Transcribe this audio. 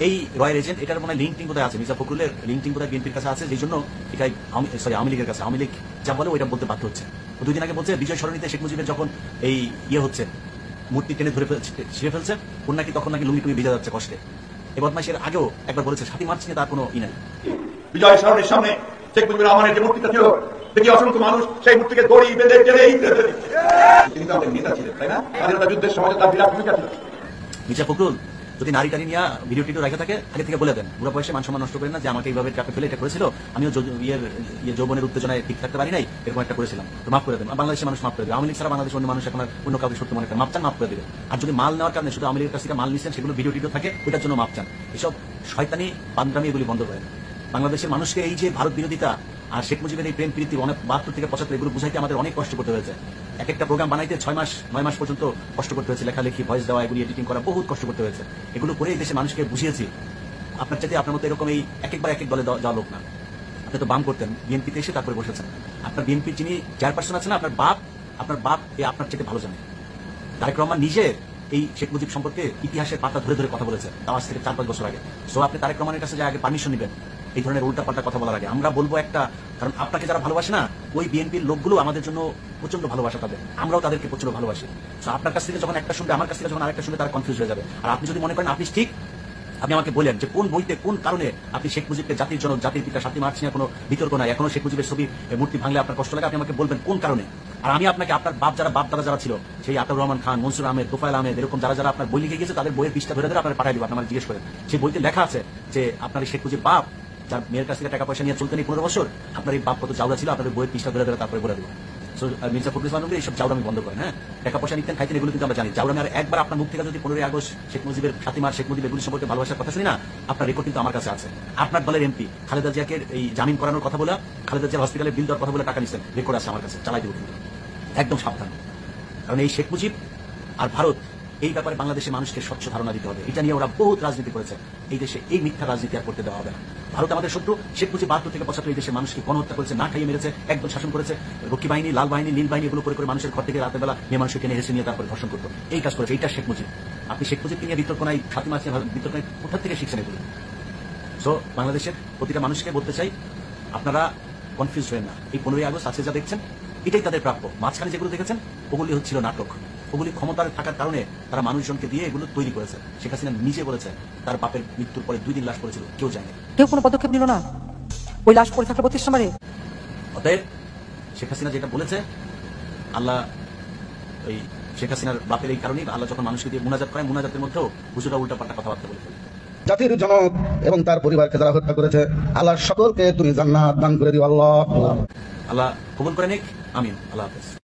এই royal agent এটার মনে লিঙ্ক টিং কোথায় আছে, মির্জা ফখরুলের লিঙ্ক টিং কোথায় বিএনপির কাছে আছে, যেই জন্য এটাই আওয়ামী লীগের কাছে, আওয়ামী লীগ যা বলে ওইটা বলতে বাধ্য হচ্ছে। 2 দিন আগে বলছে বিজয় সরণিতে শেখ মুজিবের যখন এই হচ্ছে মূর্তি টেনে ধরে ছিঁড়ে ফেলছে, কোন নাকি তখন নাকি লুঙ্গি টুঙ্গি ভিজা যাচ্ছে কষ্টে। এই বদমাইশের আগেও একবার বলেছে 7ই মার্চ নিয়ে তার কোনো নাই। বিজয় সরণির সামনে শেখ মুজিবুর রহমানের যে মূর্তিটা ছিল, দেখি অসংখ্য মানুষ সেই মূর্তিকে দড়ি বেঁধে টেনে তিনি তো আমাদের নেতা ছিলেন, তাই না? স্বাধীনতা যুদ্ধের সমাজে তার বিরাট ভূমিকা ছিল। মির্জা ফখরুল যদি নারী টারি নিয়ে ভিডিও টিডিও রেখে থাকে, আগে থেকে বলে দেন, বুড়া বয়সে মান সম্মান নষ্ট করেন না, যে আমাকে এইভাবে ট্রাপে ফেলে এটা করেছিল, আমিও যৌবনের উত্তেজনায় ঠিক থাকতে পারি নাই, এরকম একটা করেছিলাম, তো মাফ করে দেন। বাংলাদেশের মানুষ মাফ করে দেবে, আওয়ামী লীগ ছাড়া বাংলাদেশের অন্য মানুষ এখন অন্য কাউকে সত্য মনে করেন, মাপ চান মাফ করে দেবে। আর যদি মাল নেওয়ার কারণে শুধু আওয়ামী লীগের কাছ থেকে মাল নিচ্ছেন, সেগুলো ভিডিও টিডিও থাকে, ওইটার জন্য মাপ চান। এসব শয়তানি পান্ডামি এগুলি বন্ধ করেন। বাংলাদেশের মানুষকে এই যে ভারত বিরোধিতা আর শেখ মুজিবের এই প্রেম প্রীতি 72 থেকে 75 এগুলো বুঝাইতে আমাদের অনেক কষ্ট করতে হয়েছে। এক একটা প্রোগ্রাম বানাইতে 6 মাস 9 মাস পর্যন্ত কষ্ট করতে হয়েছে, লেখালেখি, ভয়েস দেওয়া, এগুলি এডিটিং করা, বহুত কষ্ট করতে হয়েছে। এগুলো করে এই দেশের মানুষকে বুঝিয়েছি। আপনার চাইতে আপনার মতো এরকম এই একবার এক দলে যাওয়া লোক না। আপনি তো বাম করতেন, বিএনপিতে এসে তারপরে বসেছেন। আপনার বিএনপির যিনি চেয়ারপারসন আছেন, আপনার বাপ আপনার চাইতে ভালো জানে। তারেক রহমান নিজে এই শেখ মুজিব সম্পর্কে ইতিহাসের পাতা ধরে ধরে কথা বলেছে, তাও আজ থেকে 4-5 বছর আগে। সো আপনি তারেক রহমানের কাছে যে আগে পারমিশন নেবেন এই ধরনের উল্টাপাল্টা কথা বলার আগে। আমরা বলবো একটা, কারণ আপনাকে যারা ভালোবাসে না, ওই বিএনপির লোকগুলো আমাদের জন্য প্রচন্ড ভালোবাসা তাদের, আমরাও তাদেরকে প্রচন্ড ভালোবাসি। তো আপনার কাছ থেকে যখন একটা শুনবে, আমার কাছ থেকে যখন আরেকটা শুনবে, তারা কনফিউজ হয়ে যাবে। আর আপনি যদি মনে করেন আপনি ঠিক, আপনি আমাকে বলেন যে কোন বইতে কোন কারণে আপনি শেখ মুজিবকে জাতির জনক, জাতির পিতা, 7ই মার্চ নিয়ে কোনো বিতর্ক নাই, এখনো শেখ মুজিবের ছবি মূর্তি ভাঙলে আপনার কষ্ট লাগে, আপনি আমাকে বলবেন কোন কারণে। আর আমি আপনাকে আপনার বাপ দাদা যারা ছিল, সেই আতাউর রহমান খান, মনসুর আহমেদ, তোফায়েল আহমেদ, এরকম যারা আপনার বই লিখে গেছে, তাদের বইয়ের পৃষ্ঠা ধরে ধরে আপনার পাঠিয়ে দিব, আপনার জিজ্ঞেস করেন। সেই বইতে লেখা আছে যে আপনার শেখ মুজিব বাপ, যার মেয়ের কাছ থেকে টাকা পয়সা নিয়ে চলতেন 15 বছর, আপনার এই বাপ কত জাউলা ছিল, আপনাদের বইয়ের পৃষ্ঠা ধরে ধরে তারপরে বলে দেবো। মির্জা ফখরুল ইসলাম এইসব জাউরামি বন্ধ করেন। হ্যাঁ, টাকা পয়সা নিতেন, খাইতেন, এগুলো কিন্তু আমরা জানি। জাউরামি আর একবার আপনার মুখ থেকে যদি 15ই আগস্ট শেখ মুজিবের, 7ই মার্চ শেখ মুজিব, এগুলি সম্পর্কে ভালোবাসার কথা শুনি না, আপনার রেকর্ড কিন্তু আমার কাছে আছে। আপনার দলের এমপি খালেদা জিয়াকে এই জামিন করানোর কথা বলে, খালেদা জিয়ার হসপিটালে বিল দেওয়ার কথা বলে টাকা নিচ্ছেন, রেকর্ড আছে আমার কাছে, চালাই দেবো কিন্তু। একদম সাবধান, কারণ এই শেখ মুজিব আর ভারত, এই ব্যাপারে বাংলাদেশের মানুষকে স্বচ্ছ ধারণা দিতে হবে। এটা নিয়ে ওরা বহুত রাজনীতি করেছে, এই দেশে এই মিথ্যা রাজনীতি আর করতে দেওয়া হবে না। ভারত আমাদের শত্রু। শেখ মুজিব 72 থেকে 75 এই দেশের মানুষকে গণহত্যা করেছে, না খাইয়ে মেরেছে, একদম শাসন করেছে। রক্ষী বাহিনী, লাল বাহিনী, নীল বাহিনী, এগুলো করে মানুষের ঘর থেকে রাতের বেলা মেয়ে মানুষকে টেনে হেসে নিয়ে তারপরে ধর্ষণ করতো, এই কাজ করেছে। এইটা শেখ মুজিব। আপনি শেখ মুজিবকে নিয়ে বিতর্ক নাই, 7ই মার্চে বিতর্ক নাই, কোথা থেকে শিখছেন এগুলো? সো বাংলাদেশের প্রতিটা মানুষকে বলতে চাই, আপনারা কনফিউজ হবেন না। এই 15ই আগস্ট আছে যা দেখছেন, এটাই তাদের প্রাপ্য। মাঝখানে যেগুলো দেখেছেন, ওগুলি হচ্ছিল নাটক। ওগুলি ক্ষমতার থাকার কারণে তারা মানুষজনকে দিয়ে এগুলো তৈরি করেছে। শেখ হাসিনা নিজে বলেছে তার বাপের মৃত্যুর পরে 2 দিন লাশ পড়েছিল, কেউ যায়নি, কেউ কোনো পদক্ষেপ নিল না, ওই লাশ পড়ে থাকলো 32 নম্বরে। অতএব শেখ হাসিনা যেটা বলেছে, আল্লাহ ওই শেখ হাসিনার বাপের এই কারণেই আল্লাহ যখন মানুষকে দিয়ে মুনাজাত করে, মুনাজাতের মধ্যেও হুজুরা উল্টাপাল্টা কথাবার্তা বলে ফেলে। জাতির জনক এবং তার পরিবারকে যারা হত্যা করেছে, আল্লাহ সকলকে তুমি জান্নাত দান করে দিও। আল্লাহ কবুল করে নিক, আমিন। আল্লাহ হাফেজ।